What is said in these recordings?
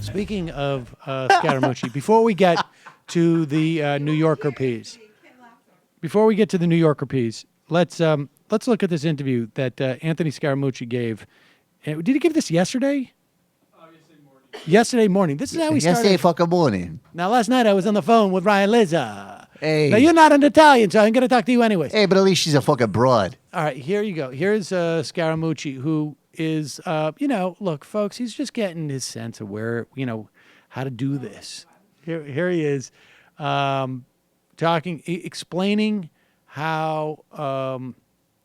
Speaking of Scaramucci, before we get to the New Yorker piece, let's look at this interview that Anthony Scaramucci gave. Did he give this yesterday? Yesterday morning. This is how he started. Yesterday fucking morning. Now, last night I was on the phone with Ryan Lizza. Hey. Now, you're not an Italian, so I'm going to talk to you anyways. Hey, but at least she's a fucking broad. All right, here you go. Here's Scaramucci, who is, look, folks, he's just getting his sense of where, how to do this. Here he is explaining how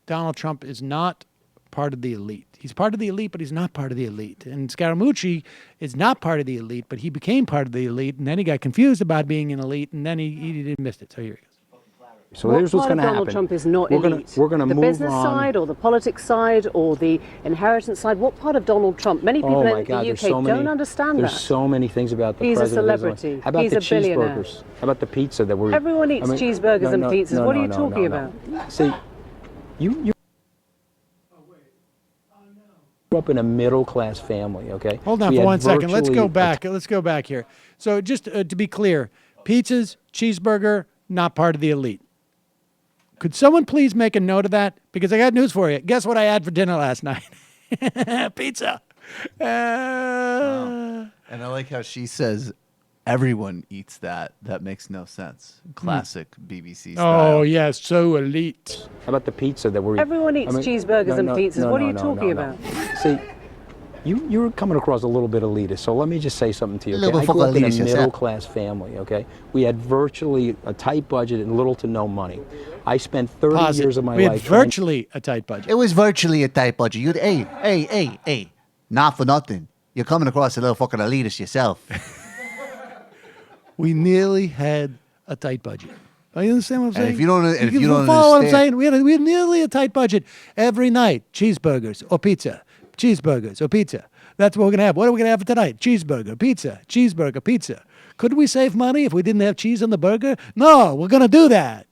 Donald Trump is not part of the elite. He's part of the elite, but he's not part of the elite. And Scaramucci is not part of the elite, but he became part of the elite, and then he got confused about being an elite, and then he missed it. So here he goes. So here's what's going to happen. Donald Trump is not elite. We're going to move on. The business side or the politics side or the inheritance side. What part of Donald Trump? Many people in the UK don't understand that. There's so many things about the president. He's a celebrity. How about He's the a billionaire. cheeseburgers? How about the pizza that we're... Everyone eats cheeseburgers and pizzas. What are you talking about? See, you grew up in a middle-class family, okay? Hold on for 1 second. Let's go back. Let's go back here. So just to be clear, pizzas, cheeseburger, not part of the elite. Could someone please make a note of that? Because I got news for you. Guess what I had for dinner last night? Pizza. Wow. And I like how she says everyone eats that. That makes no sense. Classic BBC style. Oh, yes, so elite. How about the pizza that we're... Everyone eats cheeseburgers and pizzas. What are you talking about? See, you're coming across a little bit elitist, so let me just say something to you. Okay? I I grew up in a middle-class family, okay? We had virtually a tight budget and little to no money. I spent 30 years of my life... We had virtually a tight budget. It was virtually a tight budget. Hey, not for nothing. You're coming across a little fucking elitist yourself. We nearly had a tight budget. You understand what I'm saying? And if you don't follow what I'm understand, saying, we had nearly a tight budget every night. Cheeseburgers or pizza. Cheeseburgers or pizza. That's what we're going to have. What are we going to have for tonight? Cheeseburger, pizza. Could we save money if we didn't have cheese on the burger? No, we're going to do that.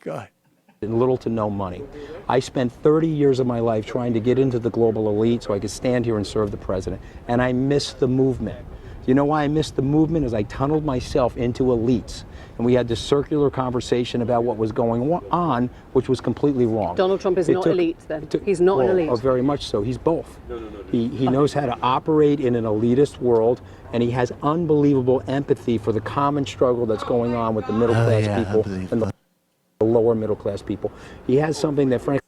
God. Little to no money. I spent 30 years of my life trying to get into the global elite so I could stand here and serve the president. And I missed the movement. You know why I missed the movement? Is I tunneled myself into elites. And we had this circular conversation about what was going on, which was completely wrong. Donald Trump is not elite, then. He's not an elite. Oh, very much so. He's both. No. He knows how to operate in an elitist world, and he has unbelievable empathy for the common struggle that's going on with the middle-class people and the lower middle-class people. He has something that, frankly...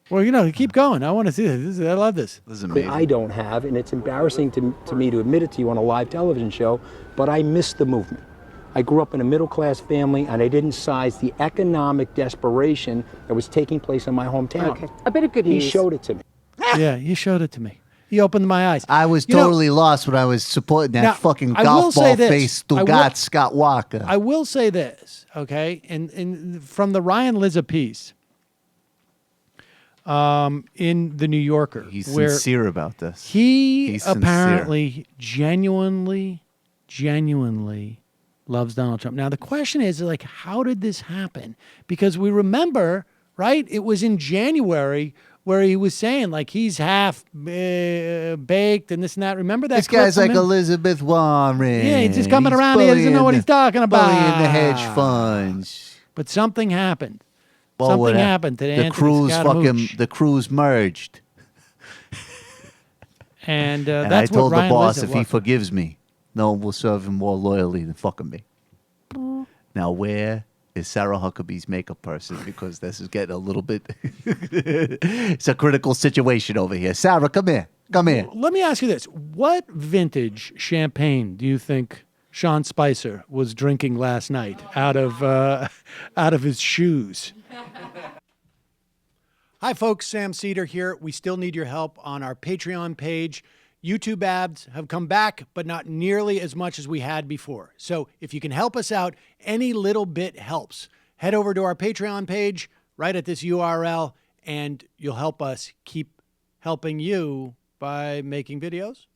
Well, keep going. I want to see this. I love this. This is amazing. I don't have, and it's embarrassing to me to admit it to you on a live television show, but I missed the movement. I grew up in a middle-class family, and I didn't size the economic desperation that was taking place in my hometown. Okay, a bit of good news. He showed it to me. Yeah, you showed it to me. He opened my eyes. I was totally lost when I was supporting that fucking golf ball face Stugat Scott Walker. I will say this, okay? And from the Ryan Lizza piece in The New Yorker. He's sincere about this. He's apparently genuinely loves Donald Trump. Now, the question is, how did this happen? Because we remember, right, it was in January where he was saying, he's half baked and this and that. Remember that? This guy's like Elizabeth Warren. Yeah, he's just coming around. He doesn't know what he's talking about. Bullying the hedge funds. But something happened. Well, something happened to Anthony Scaramucci. The crews merged. And that's that's I told what Ryan the boss Lizza if he forgives me, no one will serve him more loyally than fucking me. Now, where is Sarah Huckabee's makeup person? Because this is getting a little bit... It's a critical situation over here. Sarah, come here. Come here. Let me ask you this. What vintage champagne do you think Sean Spicer was drinking last night out of his shoes? Hi, folks. Sam Seder here. We still need your help on our Patreon page. YouTube ads have come back, but not nearly as much as we had before. So if you can help us out, any little bit helps. Head over to our Patreon page right at this URL, and you'll help us keep helping you by making videos